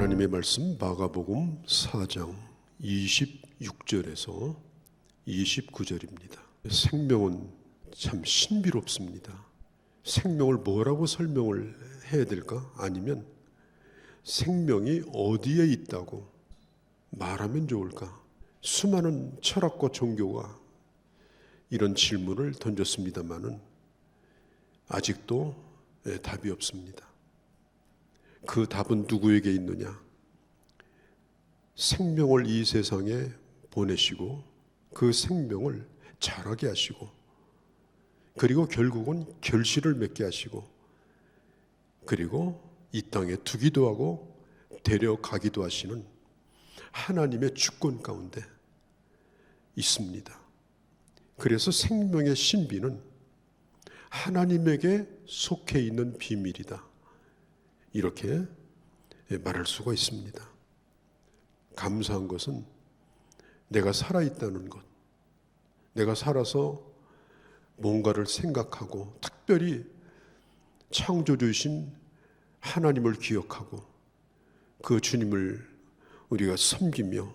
하나님의 말씀 마가복음 4장 26절에서 29절입니다. 생명은 참 신비롭습니다. 생명을 뭐라고 설명을 해야 될까? 아니면 생명이 어디에 있다고 말하면 좋을까? 수많은 철학과 종교가 이런 질문을 던졌습니다마는 아직도 답이 없습니다. 그 답은 누구에게 있느냐? 생명을 이 세상에 보내시고 그 생명을 자라게 하시고 그리고 결국은 결실을 맺게 하시고 그리고 이 땅에 두기도 하고 데려가기도 하시는 하나님의 주권 가운데 있습니다. 그래서 생명의 신비는 하나님에게 속해 있는 비밀이다. 이렇게 말할 수가 있습니다. 감사한 것은 내가 살아있다는 것, 내가 살아서 뭔가를 생각하고 특별히 창조주신 하나님을 기억하고 그 주님을 우리가 섬기며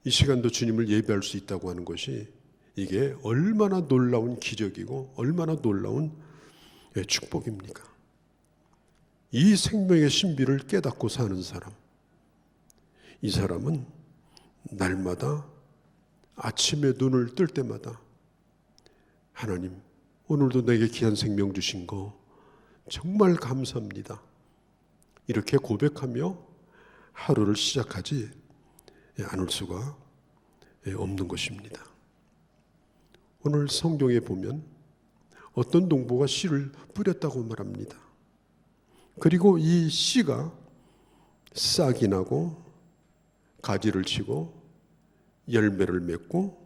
이 시간도 주님을 예배할 수 있다고 하는 것이 이게 얼마나 놀라운 기적이고 얼마나 놀라운 축복입니까? 이 생명의 신비를 깨닫고 사는 사람, 이 사람은 날마다 아침에 눈을 뜰 때마다 하나님, 오늘도 내게 귀한 생명 주신 거 정말 감사합니다. 이렇게 고백하며 하루를 시작하지 않을 수가 없는 것입니다. 오늘 성경에 보면 어떤 농부가 씨를 뿌렸다고 말합니다. 그리고 이 씨가 싹이 나고 가지를 치고 열매를 맺고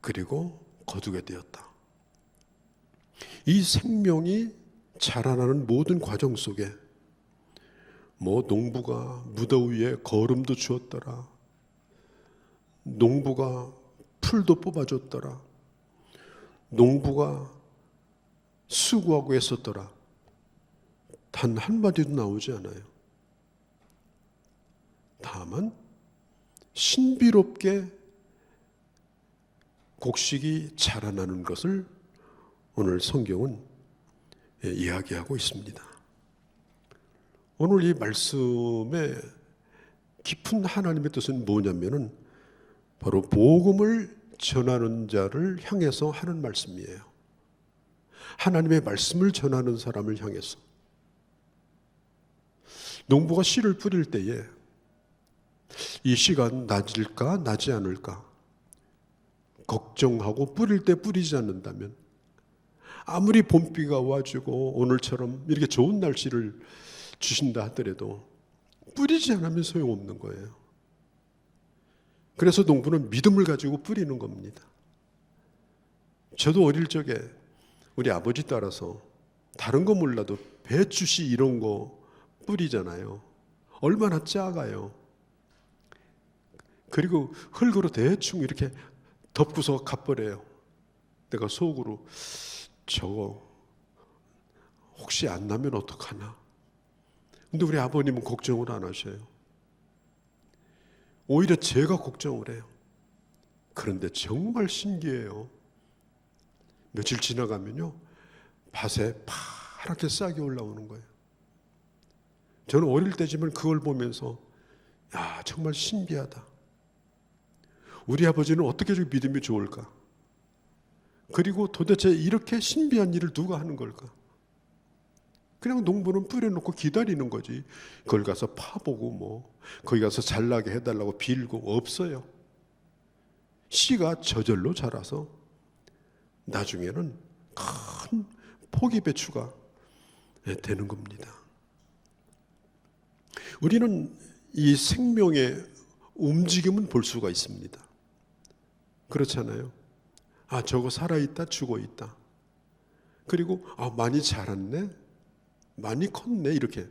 그리고 거두게 되었다. 이 생명이 자라나는 모든 과정 속에 농부가 무더위에 거름도 주었더라. 농부가 풀도 뽑아줬더라. 농부가 수고하고 했었더라. 단 한마디도 나오지 않아요. 다만 신비롭게 곡식이 자라나는 것을 오늘 성경은 이야기하고 있습니다. 오늘 이 말씀의 깊은 하나님의 뜻은 뭐냐면은 바로 복음을 전하는 자를 향해서 하는 말씀이에요. 하나님의 말씀을 전하는 사람을 향해서. 농부가 씨를 뿌릴 때에 이 씨가 나질까 나지 않을까 걱정하고 뿌릴 때 뿌리지 않는다면 아무리 봄비가 와주고 오늘처럼 이렇게 좋은 날씨를 주신다 하더라도 뿌리지 않으면 소용없는 거예요. 그래서 농부는 믿음을 가지고 뿌리는 겁니다. 저도 어릴 적에 우리 아버지 따라서 다른 거 몰라도 배추씨 이런 거 뿌리잖아요. 얼마나 작아요. 그리고 흙으로 대충 이렇게 덮고서 가버려요. 내가 속으로 저거 혹시 안 나면 어떡하나. 근데 우리 아버님은 걱정을 안 하셔요. 오히려 제가 걱정을 해요. 그런데 정말 신기해요. 며칠 지나가면요, 밭에 파랗게 싹이 올라오는 거예요. 저는 어릴 때지만 그걸 보면서 야, 정말 신기하다. 우리 아버지는 어떻게 좀 믿음이 좋을까? 그리고 도대체 이렇게 신비한 일을 누가 하는 걸까? 그냥 농부는 뿌려놓고 기다리는 거지. 그걸 가서 파보고 거기 가서 잘나게 해달라고 빌고 없어요. 씨가 저절로 자라서 나중에는 큰 포기 배추가 되는 겁니다. 우리는 이 생명의 움직임은 볼 수가 있습니다. 그렇잖아요. 아, 저거 살아있다, 죽어있다. 그리고 많이 자랐네, 많이 컸네, 이렇게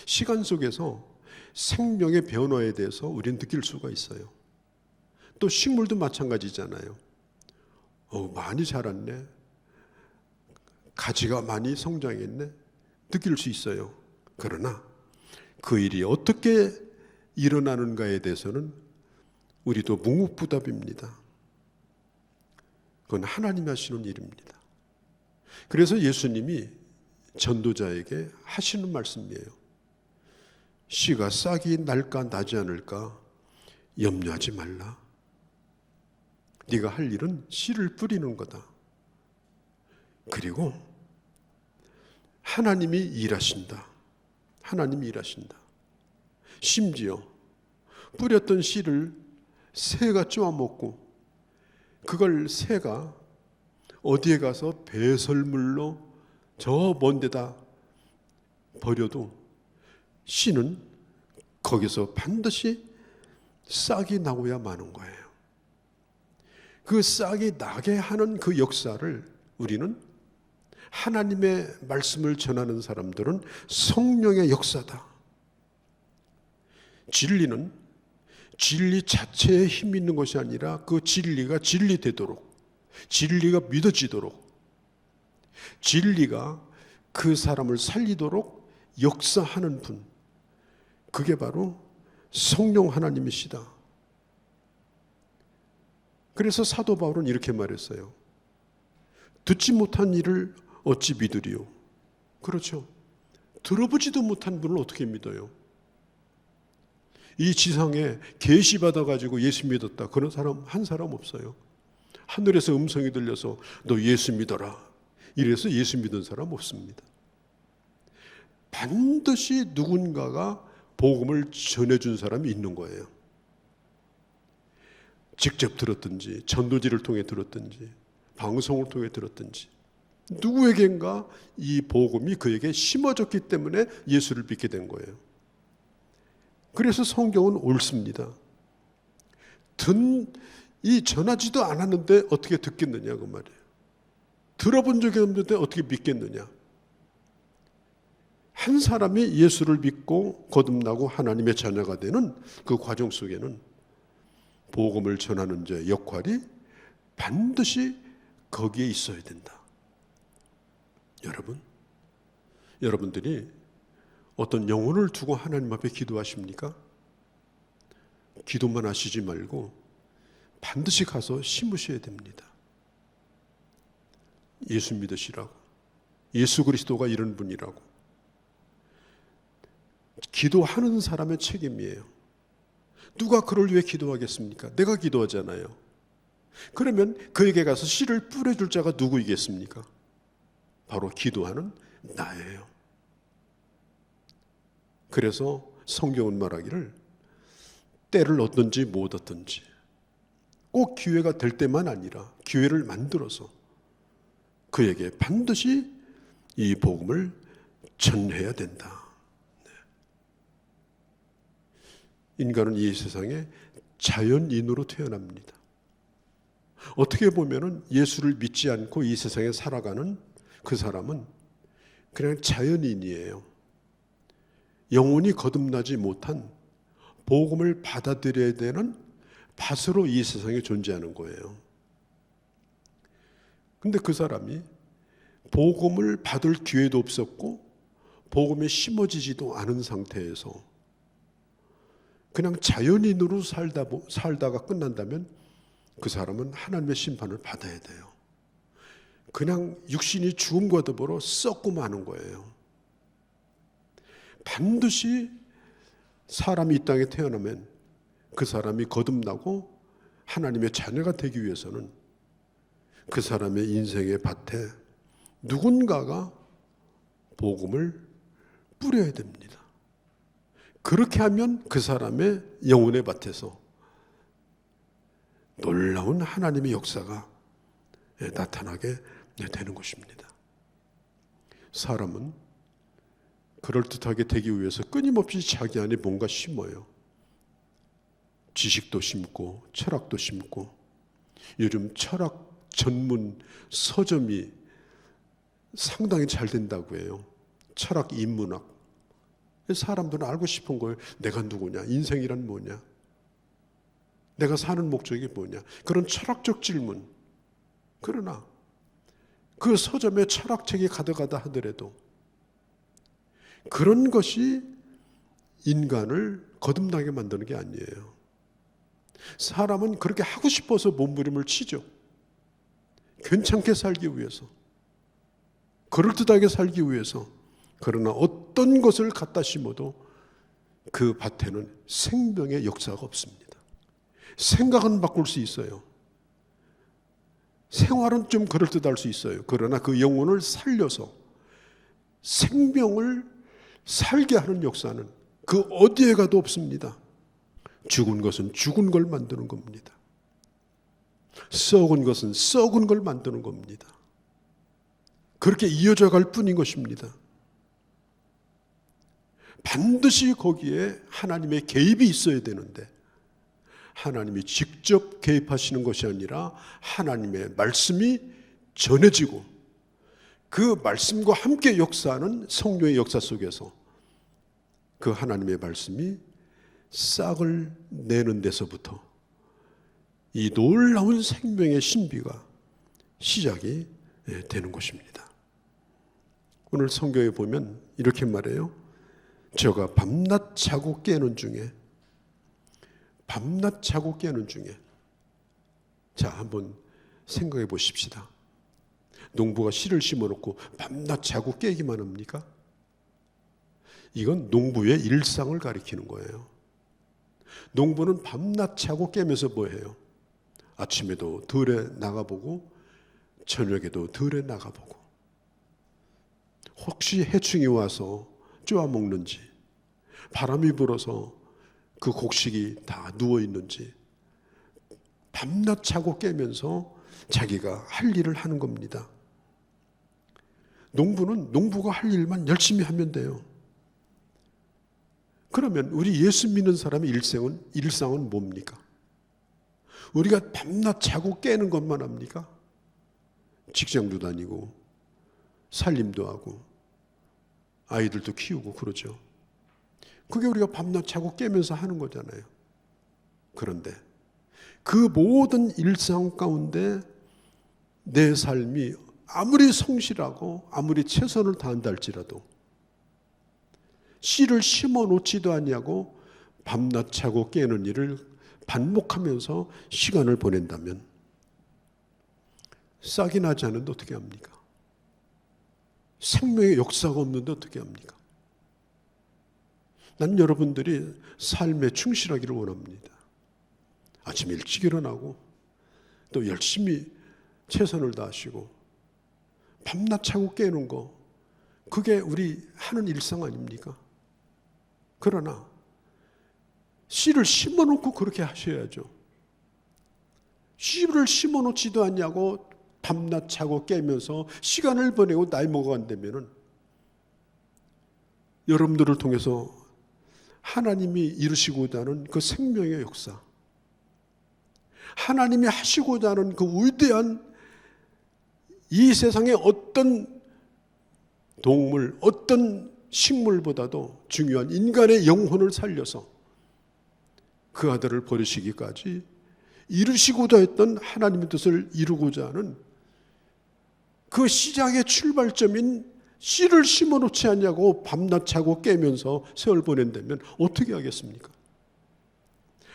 시간 속에서 생명의 변화에 대해서 우리는 느낄 수가 있어요. 또 식물도 마찬가지잖아요. 많이 자랐네, 가지가 많이 성장했네, 느낄 수 있어요. 그러나 그 일이 어떻게 일어나는가에 대해서는 우리도 묵묵부답입니다. 그건 하나님이 하시는 일입니다. 그래서 예수님이 전도자에게 하시는 말씀이에요. 씨가 싹이 날까 나지 않을까 염려하지 말라. 네가 할 일은 씨를 뿌리는 거다. 그리고 하나님이 일하신다. 하나님이 일하신다. 심지어 뿌렸던 씨를 새가 쪼아먹고 그걸 새가 어디에 가서 배설물로 저 먼 데다 버려도 씨는 거기서 반드시 싹이 나고야 마는 거예요. 그 싹이 나게 하는 그 역사를 우리는 하나님의 말씀을 전하는 사람들은 성령의 역사다. 진리는 진리 자체에 힘 있는 것이 아니라 그 진리가 진리되도록, 진리가 믿어지도록, 진리가 그 사람을 살리도록 역사하는 분, 그게 바로 성령 하나님이시다. 그래서 사도 바울은 이렇게 말했어요. 듣지 못한 일을 어찌 믿으리요? 그렇죠. 들어보지도 못한 분을 어떻게 믿어요? 이 지상에 계시 받아가지고 예수 믿었다 그런 사람 한 사람 없어요. 하늘에서 음성이 들려서 너 예수 믿어라 이래서 예수 믿은 사람 없습니다. 반드시 누군가가 복음을 전해준 사람이 있는 거예요. 직접 들었든지 전도지를 통해 들었든지 방송을 통해 들었든지 누구에겐가 이 복음이 그에게 심어졌기 때문에 예수를 믿게 된 거예요. 그래서 성경은 옳습니다. 전하지도 않았는데 어떻게 듣겠느냐 그 말이에요. 들어본 적이 없는데 어떻게 믿겠느냐. 한 사람이 예수를 믿고 거듭나고 하나님의 자녀가 되는 그 과정 속에는 복음을 전하는 자의 역할이 반드시 거기에 있어야 된다. 여러분들이 어떤 영혼을 두고 하나님 앞에 기도하십니까? 기도만 하시지 말고 반드시 가서 심으셔야 됩니다. 예수 믿으시라고. 예수 그리스도가 이런 분이라고. 기도하는 사람의 책임이에요. 누가 그를 위해 기도하겠습니까? 내가 기도하잖아요. 그러면 그에게 가서 씨를 뿌려줄 자가 누구이겠습니까? 바로 기도하는 나예요. 그래서 성경은 말하기를 때를 얻든지 못 얻든지 꼭 기회가 될 때만 아니라 기회를 만들어서 그에게 반드시 이 복음을 전해야 된다. 인간은 이 세상에 자연인으로 태어납니다. 어떻게 보면 예수를 믿지 않고 이 세상에 살아가는 그 사람은 그냥 자연인이에요. 영혼이 거듭나지 못한 복음을 받아들여야 되는 밭으로 이 세상에 존재하는 거예요. 근데 그 사람이 복음을 받을 기회도 없었고 복음에 심어지지도 않은 상태에서 그냥 자연인으로 살다가 끝난다면 그 사람은 하나님의 심판을 받아야 돼요. 그냥 육신이 죽음과 더불어 썩고 마는 거예요. 반드시 사람이 이 땅에 태어나면 그 사람이 거듭나고 하나님의 자녀가 되기 위해서는 그 사람의 인생의 밭에 누군가가 복음을 뿌려야 됩니다. 그렇게 하면 그 사람의 영혼의 밭에서 놀라운 하나님의 역사가 나타나게 되는 것입니다. 사람은 그럴듯하게 되기 위해서 끊임없이 자기 안에 뭔가 심어요. 지식도 심고 철학도 심고 요즘 철학 전문 서점이 상당히 잘 된다고 해요. 철학 인문학. 사람들은 알고 싶은 거예요. 내가 누구냐? 인생이란 뭐냐? 내가 사는 목적이 뭐냐? 그런 철학적 질문. 그러나 그 서점에 철학책이 가득하다 하더라도 그런 것이 인간을 거듭나게 만드는 게 아니에요. 사람은 그렇게 하고 싶어서 몸부림을 치죠. 괜찮게 살기 위해서, 그럴듯하게 살기 위해서. 그러나 어떤 것을 갖다 심어도 그 밭에는 생명의 역사가 없습니다. 생각은 바꿀 수 있어요. 생활은 좀 그럴듯할 수 있어요. 그러나 그 영혼을 살려서 생명을 살게 하는 역사는 그 어디에 가도 없습니다. 죽은 것은 죽은 걸 만드는 겁니다. 썩은 것은 썩은 걸 만드는 겁니다. 그렇게 이어져 갈 뿐인 것입니다. 반드시 거기에 하나님의 개입이 있어야 되는데 하나님이 직접 개입하시는 것이 아니라 하나님의 말씀이 전해지고 그 말씀과 함께 역사하는 성령의 역사 속에서 그 하나님의 말씀이 싹을 내는 데서부터 이 놀라운 생명의 신비가 시작이 되는 것입니다. 오늘 성경에 보면 이렇게 말해요. 저가 밤낮 자고 깨는 중에, 밤낮 자고 깨는 중에. 자, 한번 생각해 보십시다. 농부가 씨를 심어놓고 밤낮 자고 깨기만 합니까? 이건 농부의 일상을 가리키는 거예요. 농부는 밤낮 자고 깨면서 뭐 해요? 아침에도 들에 나가보고 저녁에도 들에 나가보고 혹시 해충이 와서 쪼아먹는지, 바람이 불어서 그 곡식이 다 누워있는지 밤낮 자고 깨면서 자기가 할 일을 하는 겁니다. 농부는 농부가 할 일만 열심히 하면 돼요. 그러면 우리 예수 믿는 사람의 일상은 뭡니까? 우리가 밤낮 자고 깨는 것만 합니까? 직장도 다니고 살림도 하고 아이들도 키우고 그러죠. 그게 우리가 밤낮 자고 깨면서 하는 거잖아요. 그런데 그 모든 일상 가운데 내 삶이 아무리 성실하고 아무리 최선을 다한다 할지라도 씨를 심어 놓지도 아니하고 밤낮 자고 깨는 일을 반복하면서 시간을 보낸다면 싹이 나지 않는데 어떻게 합니까? 생명의 역사가 없는데 어떻게 합니까? 난 여러분들이 삶에 충실하기를 원합니다. 아침 일찍 일어나고 또 열심히 최선을 다하시고 밤낮 자고 깨는 거, 그게 우리 하는 일상 아닙니까? 그러나 씨를 심어놓고 그렇게 하셔야죠. 씨를 심어놓지도 않냐고 밤낮 자고 깨면서 시간을 보내고 나이 먹어간다면은 여러분들을 통해서 하나님이 이루시고자 하는 그 생명의 역사, 하나님이 하시고자 하는 그 위대한 이 세상의 어떤 동물, 어떤 식물보다도 중요한 인간의 영혼을 살려서 그 아들을 버리시기까지 이루시고자 했던 하나님의 뜻을 이루고자 하는 그 시작의 출발점인 씨를 심어놓지 않냐고 밤낮 자고 깨면서 세월 보낸다면 어떻게 하겠습니까?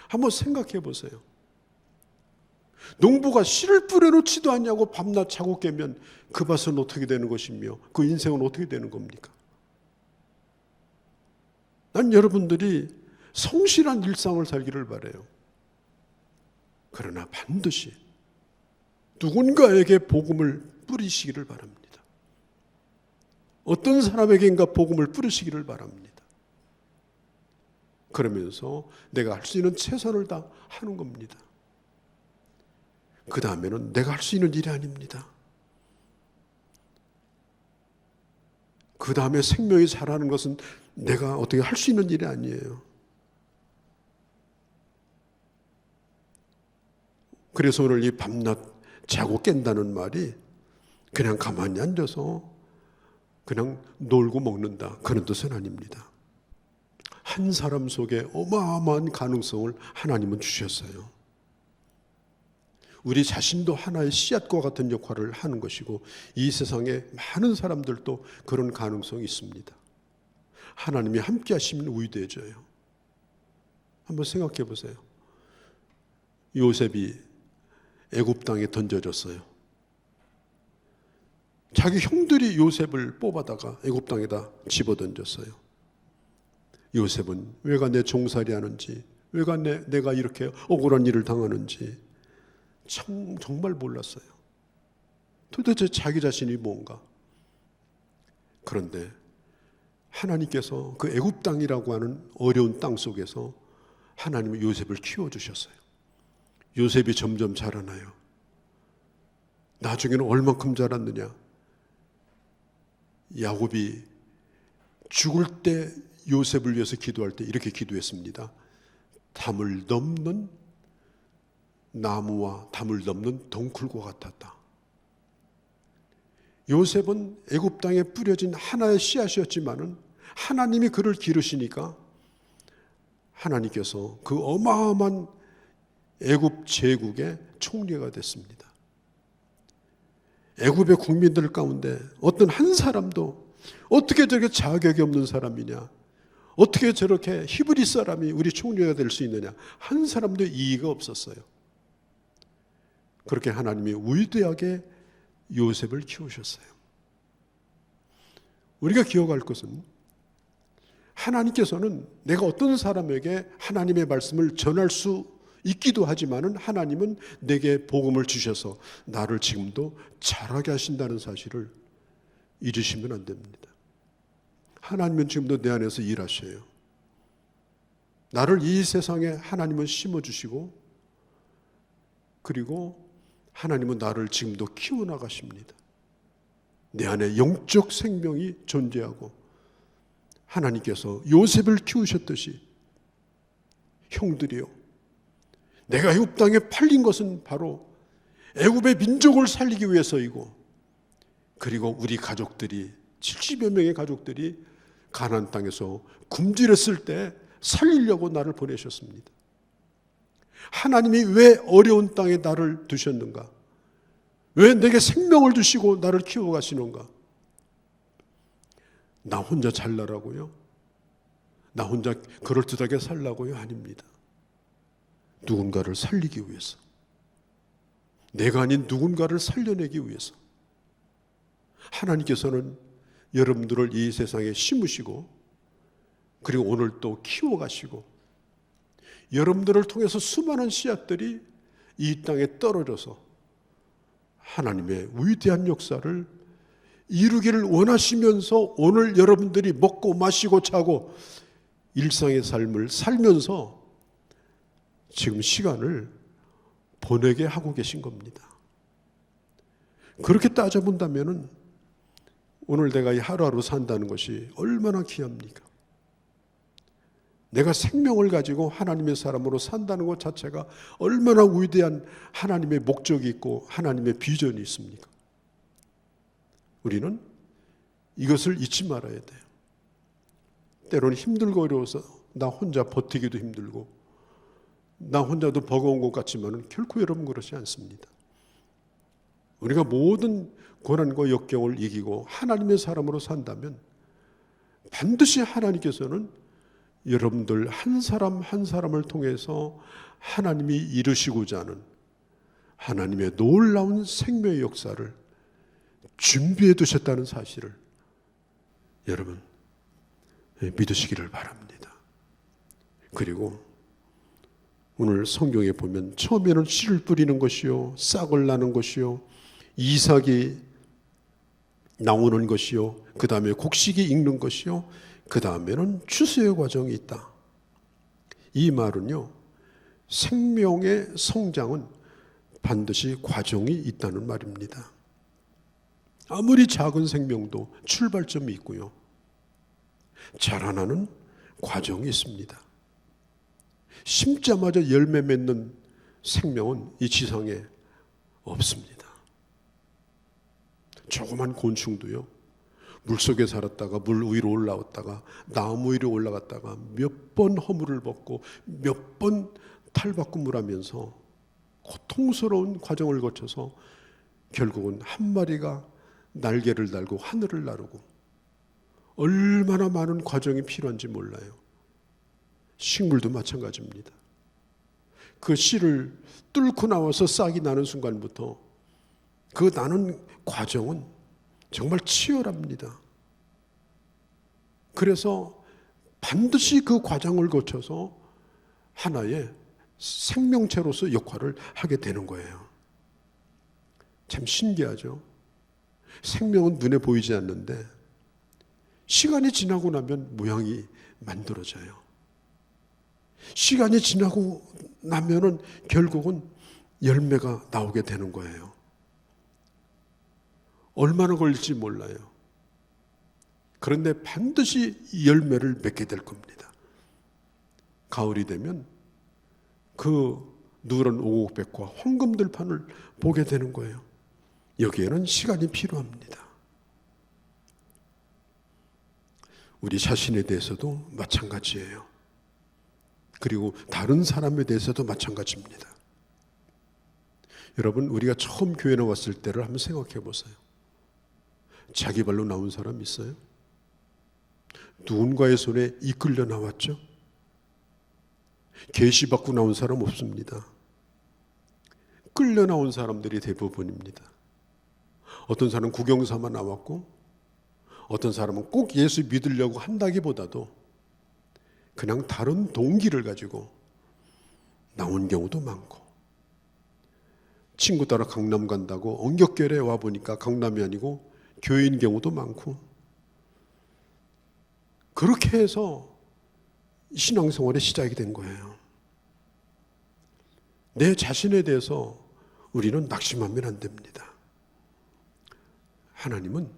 한번 생각해 보세요. 농부가 씨를 뿌려놓지도 않냐고 밤낮 자고 깨면 그 밭은 어떻게 되는 것이며 그 인생은 어떻게 되는 겁니까? 난 여러분들이 성실한 일상을 살기를 바라요. 그러나 반드시 누군가에게 복음을 뿌리시기를 바랍니다. 어떤 사람에게인가 복음을 뿌리시기를 바랍니다. 그러면서 내가 할 수 있는 최선을 다 하는 겁니다. 그 다음에는 내가 할 수 있는 일이 아닙니다. 그 다음에 생명이 자라는 것은 내가 어떻게 할 수 있는 일이 아니에요. 그래서 오늘 이 밤낮 자고 깬다는 말이 그냥 가만히 앉아서 그냥 놀고 먹는다, 그런 뜻은 아닙니다. 한 사람 속에 어마어마한 가능성을 하나님은 주셨어요. 우리 자신도 하나의 씨앗과 같은 역할을 하는 것이고 이 세상에 많은 사람들도 그런 가능성이 있습니다. 하나님이 함께 하시면 위대해져요. 한번 생각해 보세요. 요셉이 애굽 땅에 던져졌어요. 자기 형들이 요셉을 뽑아다가 애굽 땅에다 집어던졌어요. 요셉은 왜가 내 종살이 하는지, 왜가 내가 이렇게 억울한 일을 당하는지 정말 몰랐어요. 도대체 자기 자신이 뭔가. 그런데 하나님께서 그 애굽 땅이라고 하는 어려운 땅 속에서 하나님이 요셉을 키워주셨어요. 요셉이 점점 자라나요. 나중에는 얼만큼 자랐느냐. 야곱이 죽을 때 요셉을 위해서 기도할 때 이렇게 기도했습니다. 담을 넘는 나무와 담을 넘는 덩굴과 같았다. 요셉은 애굽 땅에 뿌려진 하나의 씨앗이었지만은 하나님이 그를 기르시니까 하나님께서 그 어마어마한 애굽 제국의 총리가 됐습니다. 애굽의 국민들 가운데 어떤 한 사람도 어떻게 저렇게 자격이 없는 사람이냐, 어떻게 저렇게 히브리 사람이 우리 총리가 될 수 있느냐, 한 사람도 이의가 없었어요. 그렇게 하나님이 위대하게 요셉을 키우셨어요. 우리가 기억할 것은 하나님께서는 내가 어떤 사람에게 하나님의 말씀을 전할 수 있기도 하지만은 하나님은 내게 복음을 주셔서 나를 지금도 자라게 하신다는 사실을 잊으시면 안 됩니다. 하나님은 지금도 내 안에서 일하셔요. 나를 이 세상에 하나님은 심어주시고, 그리고 하나님은 나를 지금도 키워나가십니다. 내 안에 영적 생명이 존재하고, 하나님께서 요셉을 키우셨듯이 형들이요, 내가 애굽 땅에 팔린 것은 바로 애굽의 민족을 살리기 위해서이고, 그리고 우리 가족들이 70여 명의 가족들이 가나안 땅에서 굶주렸을 때 살리려고 나를 보내셨습니다. 하나님이 왜 어려운 땅에 나를 두셨는가? 왜 내게 생명을 주시고 나를 키워가시는가? 나 혼자 잘나라고요? 나 혼자 그럴듯하게 살라고요? 아닙니다. 누군가를 살리기 위해서, 내가 아닌 누군가를 살려내기 위해서 하나님께서는 여러분들을 이 세상에 심으시고, 그리고 오늘 또 키워가시고, 여러분들을 통해서 수많은 씨앗들이 이 땅에 떨어져서 하나님의 위대한 역사를 이루기를 원하시면서 오늘 여러분들이 먹고 마시고 자고 일상의 삶을 살면서 지금 시간을 보내게 하고 계신 겁니다. 그렇게 따져본다면 오늘 내가 이 하루하루 산다는 것이 얼마나 귀합니까? 내가 생명을 가지고 하나님의 사람으로 산다는 것 자체가 얼마나 위대한 하나님의 목적이 있고 하나님의 비전이 있습니까? 우리는 이것을 잊지 말아야 돼요. 때로는 힘들고 어려워서 나 혼자 버티기도 힘들고 나 혼자도 버거운 것 같지만 결코 여러분 그렇지 않습니다. 우리가 모든 고난과 역경을 이기고 하나님의 사람으로 산다면 반드시 하나님께서는 여러분들 한 사람 한 사람을 통해서 하나님이 이루시고자 하는 하나님의 놀라운 생명의 역사를 준비해 두셨다는 사실을 여러분 믿으시기를 바랍니다. 그리고 오늘 성경에 보면 처음에는 씨를 뿌리는 것이요, 싹을 나는 것이요, 이삭이 나오는 것이요, 그 다음에 곡식이 익는 것이요, 그 다음에는 추수의 과정이 있다. 이 말은요, 생명의 성장은 반드시 과정이 있다는 말입니다. 아무리 작은 생명도 출발점이 있고요, 자라나는 과정이 있습니다. 심자마자 열매 맺는 생명은 이 지상에 없습니다. 조그만 곤충도요, 물속에 살았다가 물 위로 올라왔다가 나무 위로 올라갔다가 몇 번 허물을 벗고 몇 번 탈바꿈을 고통스러운 과정을 거쳐서 결국은 한 마리가 날개를 달고 하늘을 나르고 얼마나 많은 과정이 필요한지 몰라요. 식물도 마찬가지입니다. 그 씨를 뚫고 나와서 싹이 나는 순간부터 그 나는 과정은 정말 치열합니다. 그래서 반드시 그 과정을 거쳐서 하나의 생명체로서 역할을 하게 되는 거예요. 참 신기하죠? 생명은 눈에 보이지 않는데 시간이 지나고 나면 모양이 만들어져요. 시간이 지나고 나면은 결국은 열매가 나오게 되는 거예요. 얼마나 걸릴지 몰라요. 그런데 반드시 열매를 맺게 될 겁니다. 가을이 되면 그 누런 오곡백과 황금들판을 보게 되는 거예요. 여기에는 시간이 필요합니다. 우리 자신에 대해서도 마찬가지예요. 그리고 다른 사람에 대해서도 마찬가지입니다. 여러분, 우리가 처음 교회 나왔을 때를 한번 생각해 보세요. 자기 발로 나온 사람 있어요? 누군가의 손에 이끌려 나왔죠? 계시받고 나온 사람 없습니다. 끌려 나온 사람들이 대부분입니다. 어떤 사람은 구경 삼아 나왔고, 어떤 사람은 꼭 예수 믿으려고 한다기보다도 그냥 다른 동기를 가지고 나온 경우도 많고, 친구 따라 강남 간다고 엉겹결에 와보니까 강남이 아니고 교회인 경우도 많고, 그렇게 해서 신앙생활의 시작이 된 거예요. 내 자신에 대해서 우리는 낙심하면 안 됩니다. 하나님은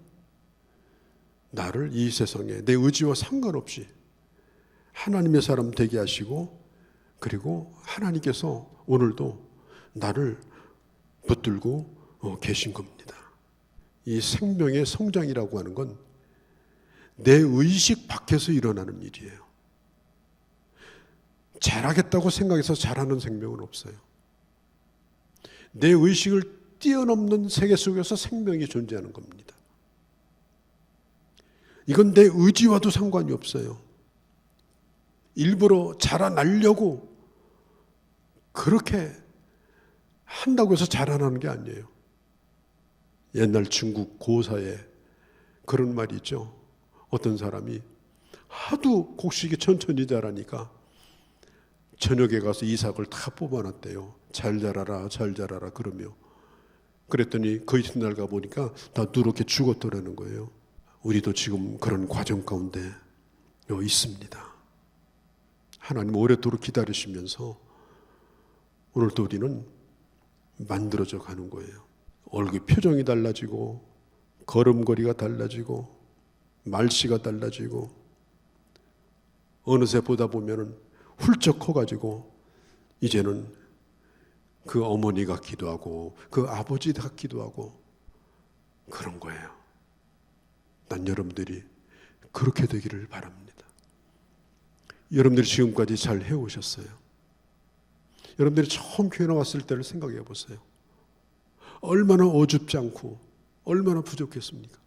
나를 이 세상에 내 의지와 상관없이 하나님의 사람 되게 하시고, 그리고 하나님께서 오늘도 나를 붙들고 계신 겁니다. 이 생명의 성장이라고 하는 건 내 의식 밖에서 일어나는 일이에요. 잘하겠다고 생각해서 잘하는 생명은 없어요. 내 의식을 뛰어넘는 세계 속에서 생명이 존재하는 겁니다. 이건 내 의지와도 상관이 없어요. 일부러 자라나려고 그렇게 한다고 해서 자라나는 게 아니에요. 옛날 중국 고사에 그런 말이 있죠. 어떤 사람이 하도 곡식이 천천히 자라니까 저녁에 가서 이삭을 다 뽑아놨대요. 잘 자라라, 잘 자라라 그러며. 그랬더니 그 이튿날 가보니까 다 누렇게 죽었더라는 거예요. 우리도 지금 그런 과정 가운데 있습니다. 하나님 오래도록 기다리시면서 오늘도 우리는 만들어져 가는 거예요. 얼굴 표정이 달라지고, 걸음걸이가 달라지고, 말씨가 달라지고, 어느새 보다 보면은 훌쩍 커가지고 이제는 그 어머니 같기도 하고 그 아버지 같기도 하고 그런 거예요. 난 여러분들이 그렇게 되기를 바랍니다. 여러분들이 지금까지 잘 해오셨어요. 여러분들이 처음 교회 나왔을 때를 생각해 보세요. 얼마나 어줍지 않고 얼마나 부족했습니까?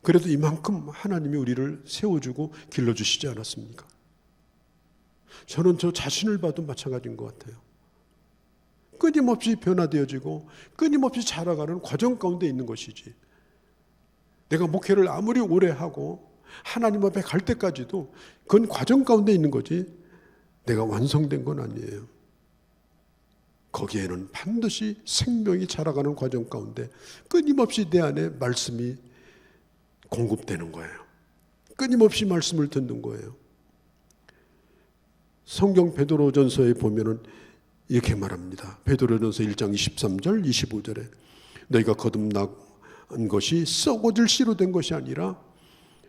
그래도 이만큼 하나님이 우리를 세워주고 길러주시지 않았습니까? 저는 저 자신을 봐도 마찬가지인 것 같아요. 끊임없이 변화되어지고 끊임없이 자라가는 과정 가운데 있는 것이지, 내가 목회를 아무리 오래 하고 하나님 앞에 갈 때까지도 그건 과정 가운데 있는 거지 내가 완성된 건 아니에요. 거기에는 반드시 생명이 자라가는 과정 가운데 끊임없이 내 안에 말씀이 공급되는 거예요. 끊임없이 말씀을 듣는 거예요. 성경 베드로전서에 보면은 이렇게 말합니다. 베드로전서 1장 23절 25절에 너희가 거듭난 것이 썩어질 씨로 된 것이 아니라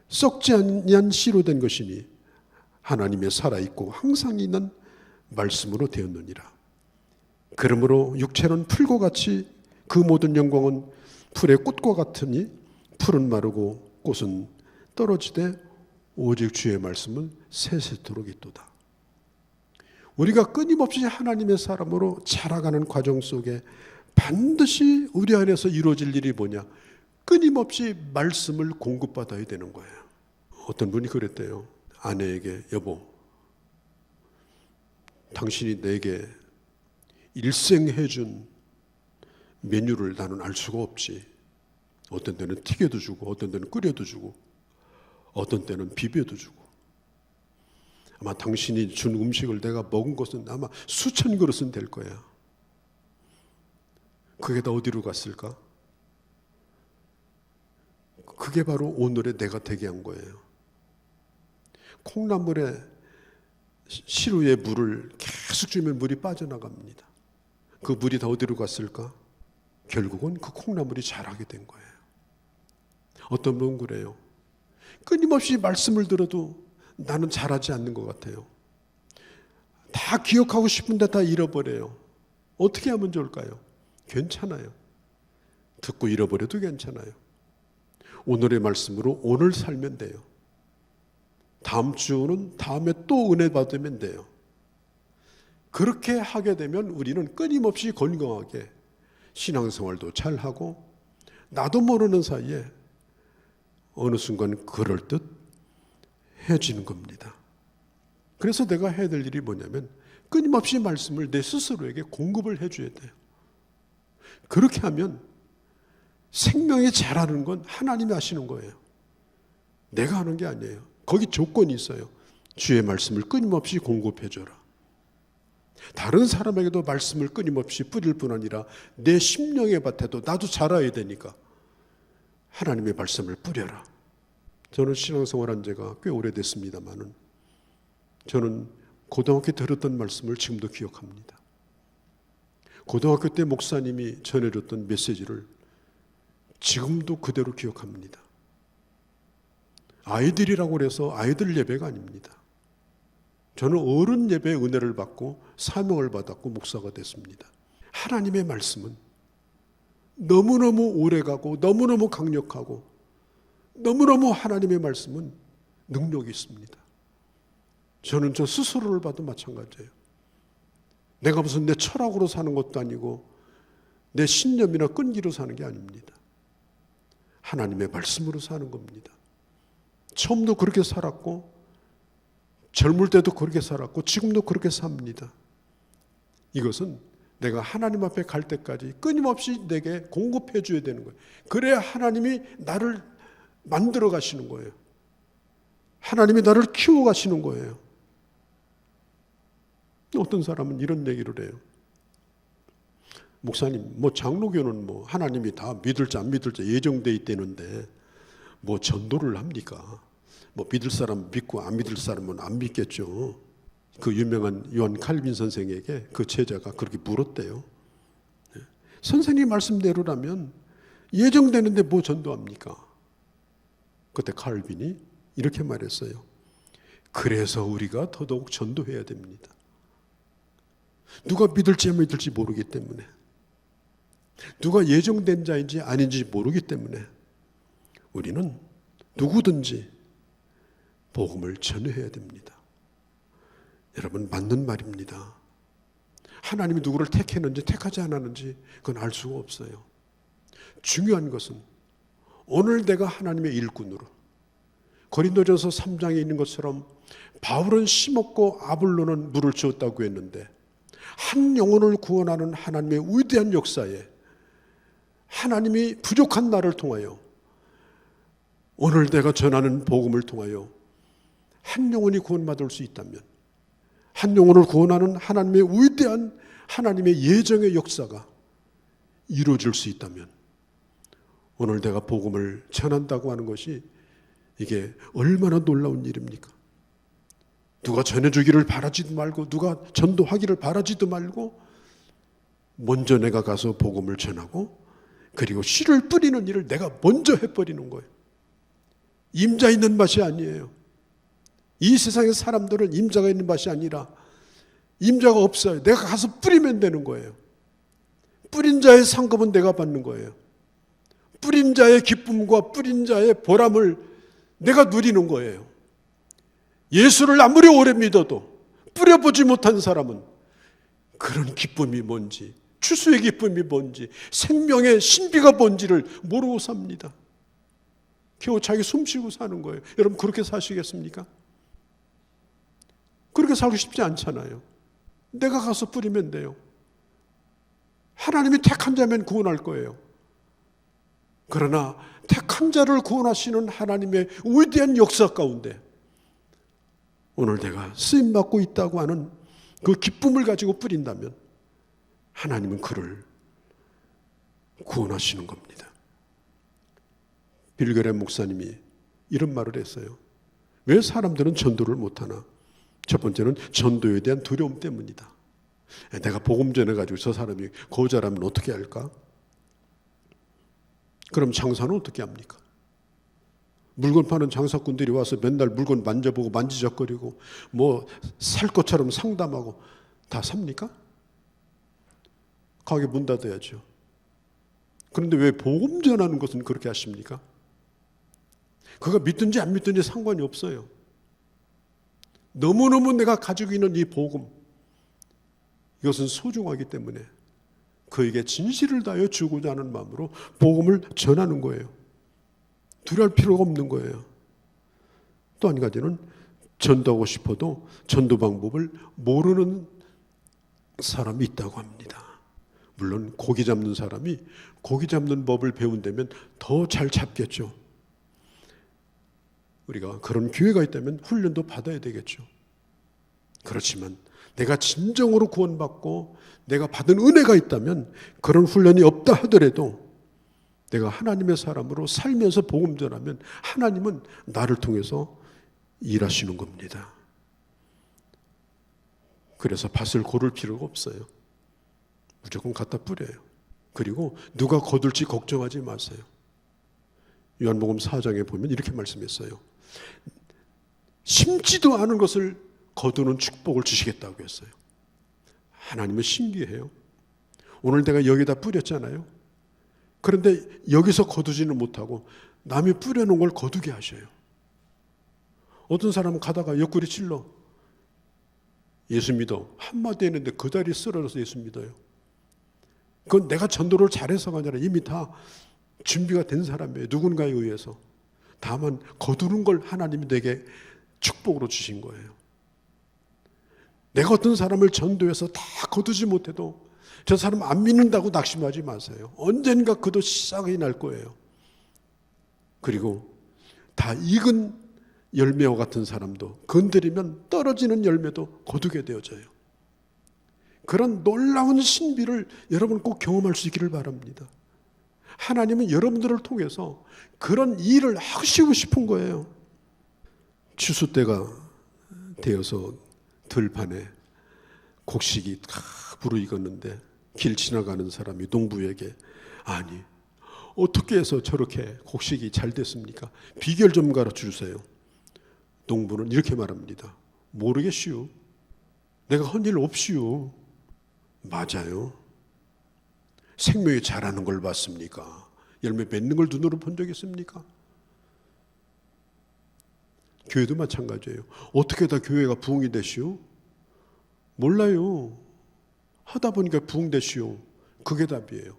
썩지 아니한 씨로 된 것이니 하나님의 살아있고 항상 있는 말씀으로 되었느니라. 그러므로 육체는 풀과 같이 그 모든 영광은 풀의 꽃과 같으니 풀은 마르고 꽃은 떨어지되 오직 주의 말씀은 세세토록 있도다. 우리가 끊임없이 하나님의 사람으로 자라가는 과정 속에 반드시 우리 안에서 이루어질 일이 뭐냐? 끊임없이 말씀을 공급받아야 되는 거예요. 어떤 분이 그랬대요. 아내에게, 여보, 당신이 내게 일생 해준 메뉴를 나는 알 수가 없지. 어떤 때는 튀겨도 주고, 어떤 때는 끓여도 주고, 어떤 때는 비벼도 주고. 아마 당신이 준 음식을 내가 먹은 것은 아마 수천 그릇은 될 거야. 그게 다 어디로 갔을까? 그게 바로 오늘의 내가 되게 한 거예요. 콩나물에 시루에 물을 계속 주면 물이 빠져나갑니다. 그 물이 다 어디로 갔을까? 결국은 그 콩나물이 자라게 된 거예요. 어떤 분은 그래요. 끊임없이 말씀을 들어도 나는 자라지 않는 것 같아요. 다 기억하고 싶은데 다 잃어버려요. 어떻게 하면 좋을까요? 괜찮아요. 듣고 잃어버려도 괜찮아요. 오늘의 말씀으로 오늘 살면 돼요. 다음 주는 다음에 또 은혜 받으면 돼요. 그렇게 하게 되면 우리는 끊임없이 건강하게 신앙생활도 잘하고 나도 모르는 사이에 어느 순간 그럴듯 해지는 겁니다. 그래서 내가 해야 될 일이 뭐냐면 끊임없이 말씀을 내 스스로에게 공급을 해줘야 돼요. 그렇게 하면 생명이 자라는 건 하나님이 하시는 거예요. 내가 하는 게 아니에요. 거기 조건이 있어요. 주의 말씀을 끊임없이 공급해줘라. 다른 사람에게도 말씀을 끊임없이 뿌릴 뿐 아니라 내 심령의 밭에도 나도 자라야 되니까 하나님의 말씀을 뿌려라. 저는 신앙생활한 지가 꽤 오래됐습니다만은 저는 고등학교 때 들었던 말씀을 지금도 기억합니다. 고등학교 때 목사님이 전해줬던 메시지를 지금도 그대로 기억합니다. 아이들이라고 해서 아이들 예배가 아닙니다. 저는 어른 예배의 은혜를 받고 사명을 받았고 목사가 됐습니다. 하나님의 말씀은 너무너무 오래가고 너무너무 강력하고 너무너무 하나님의 말씀은 능력이 있습니다. 저는 저 스스로를 봐도 마찬가지예요. 내가 무슨 내 철학으로 사는 것도 아니고 내 신념이나 끈기로 사는 게 아닙니다. 하나님의 말씀으로 사는 겁니다. 처음도 그렇게 살았고 젊을 때도 그렇게 살았고 지금도 그렇게 삽니다. 이것은 내가 하나님 앞에 갈 때까지 끊임없이 내게 공급해 줘야 되는 거예요. 그래야 하나님이 나를 만들어 가시는 거예요. 하나님이 나를 키워 가시는 거예요. 어떤 사람은 이런 얘기를 해요. 목사님, 장로교는 하나님이 다 믿을지 안 믿을지 예정돼 있다는데 전도를 합니까? 믿을 사람 믿고 안 믿을 사람은 안 믿겠죠. 그 유명한 요한 칼빈 선생에게 그 제자가 그렇게 물었대요. 선생님 말씀대로라면 예정되는데 전도합니까? 그때 칼빈이 이렇게 말했어요. 그래서 우리가 더더욱 전도해야 됩니다. 누가 믿을지 안 믿을지 모르기 때문에, 누가 예정된 자인지 아닌지 모르기 때문에 우리는 누구든지 복음을 전해야 됩니다. 여러분, 맞는 말입니다. 하나님이 누구를 택했는지 택하지 않았는지 그건 알 수가 없어요. 중요한 것은 오늘 내가 하나님의 일꾼으로 고린도전서 3장에 있는 것처럼 바울은 심었고 아볼로는 물을 주었다고 했는데 한 영혼을 구원하는 하나님의 위대한 역사에 하나님이 부족한 나를 통하여 오늘 내가 전하는 복음을 통하여 한 영혼이 구원받을 수 있다면, 한 영혼을 구원하는 하나님의 위대한 하나님의 예정의 역사가 이루어질 수 있다면 오늘 내가 복음을 전한다고 하는 것이 이게 얼마나 놀라운 일입니까? 누가 전해주기를 바라지도 말고 누가 전도하기를 바라지도 말고 먼저 내가 가서 복음을 전하고 그리고 씨를 뿌리는 일을 내가 먼저 해버리는 거예요. 임자 있는 맛이 아니에요. 이 세상의 사람들은 임자가 있는 맛이 아니라 임자가 없어요. 내가 가서 뿌리면 되는 거예요. 뿌린 자의 상급은 내가 받는 거예요. 뿌린 자의 기쁨과 뿌린 자의 보람을 내가 누리는 거예요. 예수를 아무리 오래 믿어도 뿌려보지 못한 사람은 그런 기쁨이 뭔지, 추수의 기쁨이 뭔지, 생명의 신비가 뭔지를 모르고 삽니다. 겨우 자기 숨쉬고 사는 거예요. 여러분 그렇게 사시겠습니까? 그렇게 살고 싶지 않잖아요. 내가 가서 뿌리면 돼요. 하나님이 택한 자면 구원할 거예요. 그러나 택한 자를 구원하시는 하나님의 위대한 역사 가운데 오늘 내가 쓰임받고 있다고 하는 그 기쁨을 가지고 뿌린다면 하나님은 그를 구원하시는 겁니다. 빌그램 목사님이 이런 말을 했어요. 왜 사람들은 전도를 못하나? 첫 번째는 전도에 대한 두려움 때문이다. 내가 복음 전해가지고 저 사람이 거절하면 어떻게 할까? 그럼 장사는 어떻게 합니까? 물건 파는 장사꾼들이 와서 맨날 물건 만져보고 만지작거리고 뭐 살 것처럼 상담하고 다 삽니까? 가게 문 닫아야죠. 그런데 왜 복음 전하는 것은 그렇게 하십니까? 그가 믿든지 안 믿든지 상관이 없어요. 너무너무 내가 가지고 있는 이 복음, 이것은 소중하기 때문에 그에게 진실을 다하여 주고자 하는 마음으로 복음을 전하는 거예요. 두려울 필요가 없는 거예요. 또 한 가지는 전도하고 싶어도 전도 방법을 모르는 사람이 있다고 합니다. 물론 고기 잡는 사람이 고기 잡는 법을 배운다면 더 잘 잡겠죠. 우리가 그런 기회가 있다면 훈련도 받아야 되겠죠. 그렇지만 내가 진정으로 구원받고 내가 받은 은혜가 있다면 그런 훈련이 없다 하더라도 내가 하나님의 사람으로 살면서 복음 전하면 하나님은 나를 통해서 일하시는 겁니다. 그래서 밭을 고를 필요가 없어요. 무조건 갖다 뿌려요. 그리고 누가 거둘지 걱정하지 마세요. 요한복음 4장에 보면 이렇게 말씀했어요. 심지도 않은 것을 거두는 축복을 주시겠다고 했어요. 하나님은 신기해요. 오늘 내가 여기다 뿌렸잖아요. 그런데 여기서 거두지는 못하고 남이 뿌려놓은 걸 거두게 하셔요. 어떤 사람은 가다가 옆구리 찔러 예수 믿어 한마디 했는데 그 다리 쓰러져서 예수 믿어요. 그건 내가 전도를 잘해서가 아니라 이미 다 준비가 된 사람이에요. 누군가에 의해서. 다만 거두는 걸 하나님이 내게 축복으로 주신 거예요. 내가 어떤 사람을 전도해서 다 거두지 못해도 저 사람 안 믿는다고 낙심하지 마세요. 언젠가 그도 시작이 날 거예요. 그리고 다 익은 열매와 같은 사람도 건드리면 떨어지는 열매도 거두게 되어져요. 그런 놀라운 신비를 여러분 꼭 경험할 수 있기를 바랍니다. 하나님은 여러분들을 통해서 그런 일을 하시고 싶은 거예요. 추수 때가 되어서 들판에 곡식이 다 부르익었는데 길 지나가는 사람이 농부에게 아니 어떻게 해서 저렇게 곡식이 잘 됐습니까? 비결 좀 가르쳐 주세요. 농부는 이렇게 말합니다. 모르겠슈. 내가 한 일 없슈. 맞아요. 생명이 자라는 걸 봤습니까? 열매 맺는 걸 눈으로 본 적 있습니까? 교회도 마찬가지예요. 어떻게 다 교회가 부흥이 되시오? 몰라요. 하다 보니까 부흥되시오. 그게 답이에요.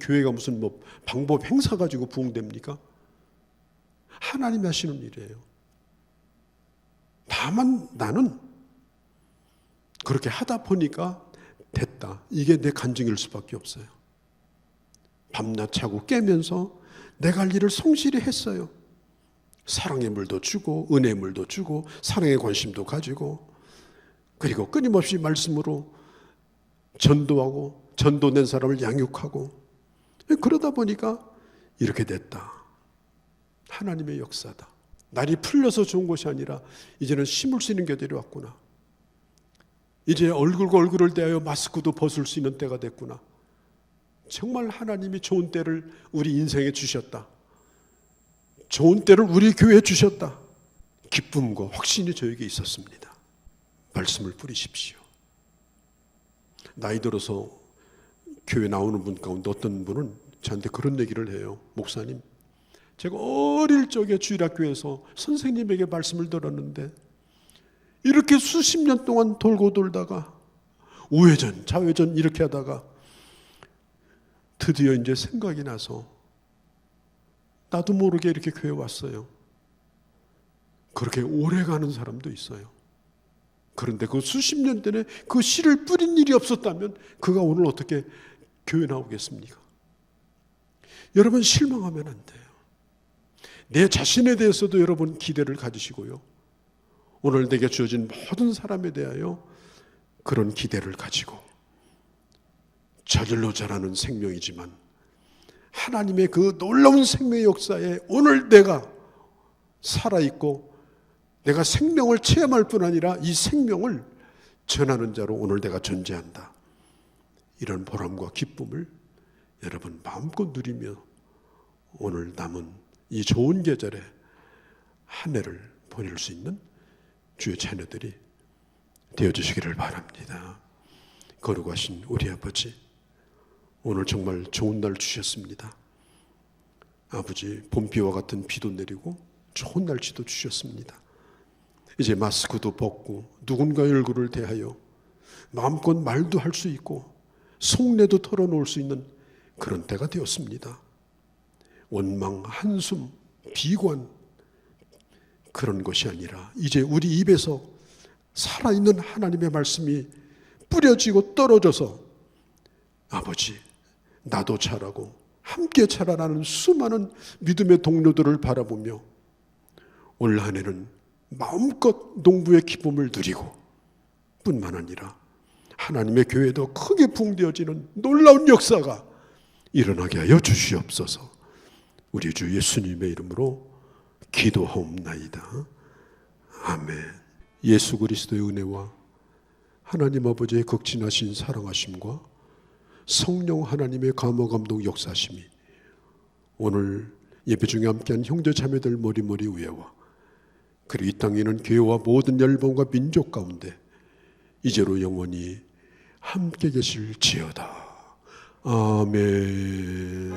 교회가 무슨 뭐 방법 행사 가지고 부흥됩니까? 하나님이 하시는 일이에요. 다만 나는 그렇게 하다 보니까 됐다. 이게 내 간증일 수밖에 없어요. 밤낮 자고 깨면서 내가 할 일을 성실히 했어요. 사랑의 물도 주고 은혜의 물도 주고 사랑의 관심도 가지고 그리고 끊임없이 말씀으로 전도하고 전도된 사람을 양육하고 그러다 보니까 이렇게 됐다. 하나님의 역사다. 날이 풀려서 좋은 것이 아니라 이제는 심을 수 있는 겨들이 왔구나. 이제 얼굴과 얼굴을 대하여 마스크도 벗을 수 있는 때가 됐구나. 정말 하나님이 좋은 때를 우리 인생에 주셨다. 좋은 때를 우리 교회에 주셨다. 기쁨과 확신이 저에게 있었습니다. 말씀을 뿌리십시오. 나이 들어서 교회 나오는 분 가운데 어떤 분은 저한테 그런 얘기를 해요. 목사님, 제가 어릴 적에 주일학교에서 선생님에게 말씀을 들었는데 이렇게 수십 년 동안 돌고 돌다가 우회전, 좌회전 이렇게 하다가 드디어 이제 생각이 나서 나도 모르게 이렇게 교회 왔어요. 그렇게 오래 가는 사람도 있어요. 그런데 그 수십 년 전에 그 씨를 뿌린 일이 없었다면 그가 오늘 어떻게 교회 나오겠습니까? 여러분, 실망하면 안 돼요. 내 자신에 대해서도 여러분 기대를 가지시고요. 오늘 내게 주어진 모든 사람에 대하여 그런 기대를 가지고 저절로 자라는 생명이지만 하나님의 그 놀라운 생명의 역사에 오늘 내가 살아있고 내가 생명을 체험할 뿐 아니라 이 생명을 전하는 자로 오늘 내가 존재한다. 이런 보람과 기쁨을 여러분 마음껏 누리며 오늘 남은 이 좋은 계절에 한 해를 보낼 수 있는 주의 자녀들이 되어주시기를 바랍니다. 거룩하신 우리 아버지, 오늘 정말 좋은 날 주셨습니다. 아버지, 봄비와 같은 비도 내리고 좋은 날씨도 주셨습니다. 이제 마스크도 벗고 누군가의 얼굴을 대하여 마음껏 말도 할 수 있고 속내도 털어놓을 수 있는 그런 때가 되었습니다. 원망, 한숨, 비관 그런 것이 아니라 이제 우리 입에서 살아있는 하나님의 말씀이 뿌려지고 떨어져서 아버지, 나도 자라고 함께 자라나는 수많은 믿음의 동료들을 바라보며 올 한 해는 마음껏 농부의 기쁨을 누리고 뿐만 아니라 하나님의 교회도 크게 붕대어지는 놀라운 역사가 일어나게 하여 주시옵소서. 우리 주 예수님의 이름으로 기도하옵나이다. 아멘. 예수 그리스도의 은혜와 하나님 아버지의 극진하신 사랑하심과 성령 하나님의 감화감동 역사심이 오늘 예배 중에 함께한 형제 자매들 머리머리 위에와 그리고 이 땅에 있는 교회와 모든 열방과 민족 가운데 이제로 영원히 함께 계실지어다. 아멘.